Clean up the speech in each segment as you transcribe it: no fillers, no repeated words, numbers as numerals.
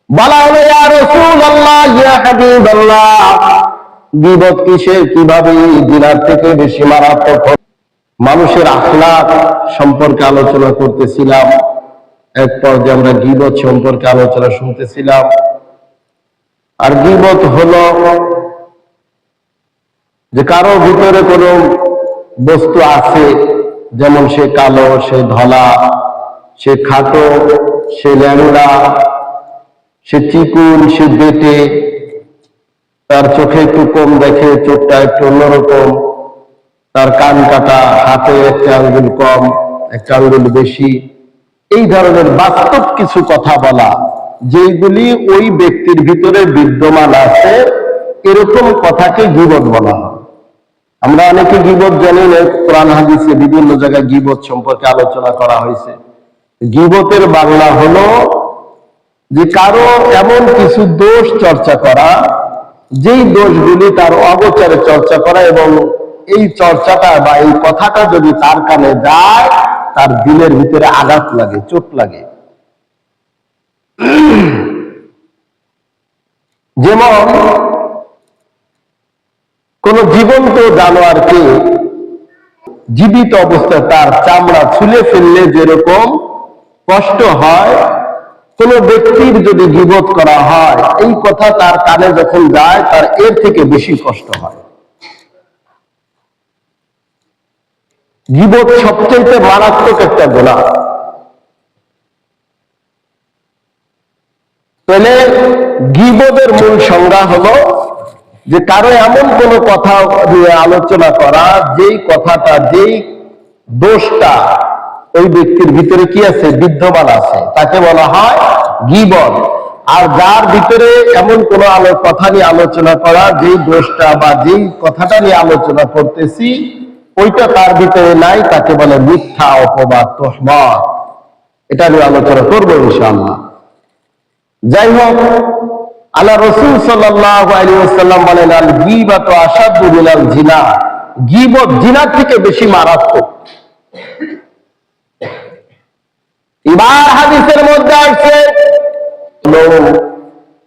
বলা হলো ইয়া রাসূলুল্লাহ, ইয়া হাবিবাল্লাহ, গীবত কিসের, কিভাবে জিনার থেকে বেশি মারাত্মক? মানুষের আখলাক সম্পর্কে আলোচনা করতেছিলাম। এক পর্যায়ে আমরা গীবত সম্পর্কে আলোচনা শুনতেছিলাম। আর গীবত হলো যে কারো ভিতরে কোনো বস্তু আছে, যেমন সে কালো, সে ধলা, সে খাটো, সে ল্যাংড়া, সে চিকুন, সে বেটে, তার চোখে একটু কম দেখে, চোখটা একটু অন্যরকম, তার কান কাটা, হাতে একটা আঙ্গুল কম, একটা আঙ্গুল বেশি, এই ধরনের বাস্তব কিছু কথা বলা, যেগুলি ওই ব্যক্তির ভিতরে বিদ্যমান আছে, এরকম কথাকে গীবত বলা হয়। আমরা অনেকে গীবত জানি না। কোরআন হাদিসে বিভিন্ন জায়গায় গীবত সম্পর্কে আলোচনা করা হয়েছে। গীবতের বাংলা হলো যে কারো এমন কিছু দোষ চর্চা করা, যেই দোষগুলি তার অগোচরে চর্চা করা, এবং এই চর্চাটা বা এই কথাটা যদি তার কানে যায়, তার দিলের ভিতরে আঘাত লাগে, চোট লাগে। যেমন কোন জীবন্ত জানোয়ারকে জীবিত অবস্থায় তার চামড়া ছুলে ফেললে যেরকম কষ্ট হয়, কোন ব্যক্তির যদি গীবত করা হয়, এই কথা তার কানে যখন যায়, তার এর থেকে বেশি কষ্ট হয়। গীবত সবচেয়ে মারাত্মক একটা গুনাহ। তাহলে গীবতের মূল সংজ্ঞা হলো যে কারো এমন কোন কথা নিয়ে আলোচনা করা, যেই কথাটা, যেই দোষটা ওই ব্যক্তির ভিতরে কি আছে, বিদ্যমান আছে, তাকে বলা হয় গীবত। আর যার ভিতরে এমন কোন কথা নিয়ে আলোচনা করা, যেই দোষটা বা যেই কথাটা নিয়ে আলোচনা করতেছি ওইটা তার ভিতরে নাই, তাকে বলে মিথ্যা, অপবাদ, তুহমত। এটা নিয়ে আলোচনা করবো ইনশাআল্লাহ। যাই হোক, আল্লাহ রাসূল সাল্লাল্লাহু আলাইহি ওয়াসাল্লাম বলেন, আল গীবাতু আশাদ্দু মিনাল জিনা, গীবত জিনার থেকে বেশি মারাত্মক। এবার হাদিসের মধ্যে আছে,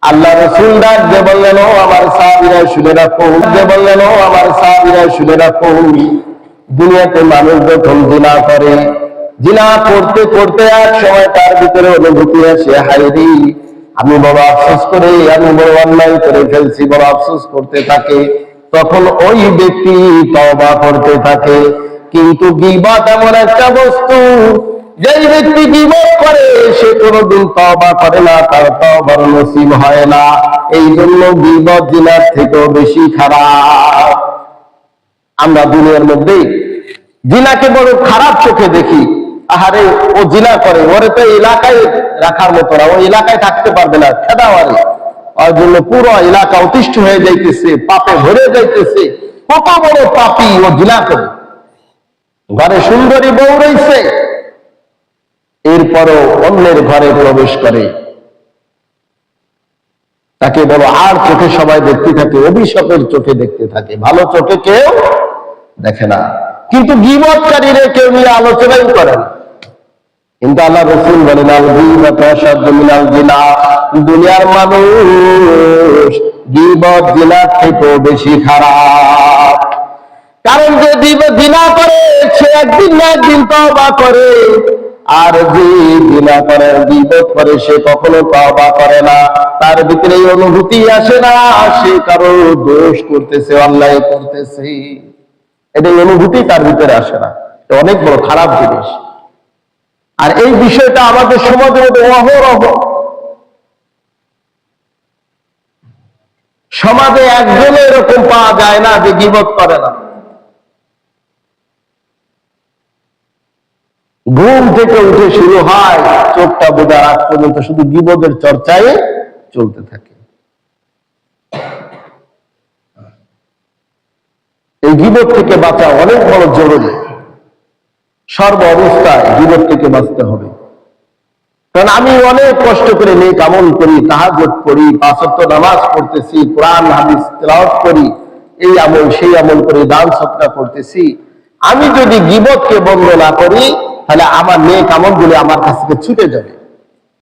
আল্লাহ রাসূল ডাক দিয়ে বললেন, ও আমার সাহাবীরা শুনে রাখো, বললেন, ও আমার সাহাবীরা শুনে রাখো, দুনিয়াতে মানুষ যখন জিনা করে, জিনা করতে করতে এক সময় তার ভিতরে অনুভূতি আসে, হায়রে আমি বড় আফসোস করে, আমি বড় অন্যায় করে ফেলছি, বড় আফসোস করতে থাকে। তখন ওই ব্যক্তি তওবা করতে থাকে। কিন্তু গীবত এমন একটা বস্তু, যেই ব্যক্তি গীবত করে সে কোনোদিন তওবা করে না, তার তওবার নসিব হয় না। এই জন্য গীবত জিনার থেকেও বেশি খারাপ। আমরা দুনিয়ার মধ্যে জিনাকে বড় খারাপ চোখে দেখি। আহারে, ও জিনা করে, ওরে তো এলাকায় রাখার মতো না, ও এলাকায় থাকতে পারবে না, খেদাওয়ারে। ওর জন্য পুরো এলাকা অতিষ্ঠ হয়ে যাইতেছে, পাপে ভরে যাইতেছে। কত বড় পাপী, ও জিনা করে। ঘরে সুন্দরী বউ রয়েছে, এরপরও অন্যের ঘরে প্রবেশ করে, তাকে বড় আর চোখে সবাই দেখতে থাকে, অভিশাপের চোখে দেখতে থাকে, ভালো চোখে কেউ দেখে না। কিন্তু গীবতকারীরা কেউ নিয়ে আলোচনাই করে না। কিন্তু আল্লাহ রাসূল বলেন, আল গীবাতু আশাদ্দু মিনাল জিনা, দুনিয়ার মানুষ গীবত জিনার থেকেও বেশি খারাপ। কারণ যে জিনা করে সে একদিন না একদিন তওবা করে, আর যে জিনা করে, গীবত করে, সে কখনো তওবা করে না। তার ভিতরে এই অনুভূতি আসে না, সে কারো দোষ করতেছে, অন্যায় করতেছে, এটা অনুভূতি তার ভিতরে আসে না। এটা অনেক বড় খারাপ জিনিস। আর এই বিষয়টা আমাদের সমাজের মধ্যে অহরহ। সমাজে একজনও এরকম পাওয়া যায় না যে গীবত করে না। ঘুম থেকে উঠে শুরু হয়, চোখটা বোঝার আগ পর্যন্ত শুধু গীবতের চর্চায় চলতে থাকে। এই গীবত থেকে বাঁচা অনেক বড় জরুরি। সর্ব অবস্থায় গীবত থেকে বাঁচতে হবে। কারণ আমি অনেক কষ্ট করে নেক আমল করি, তাহাজ্জুদ করি, 5 ওয়াক্ত নামাজ পড়তেছি, কোরআন হাদিস তেলাওয়াত করি, এই আমল সেই আমল করে দান সদকা করতেছি। আমি যদি গীবতকে বন্ধ না করি, তাহলে আমার নেক আমলগুলো আমার কাছ থেকে ছুটে যাবে।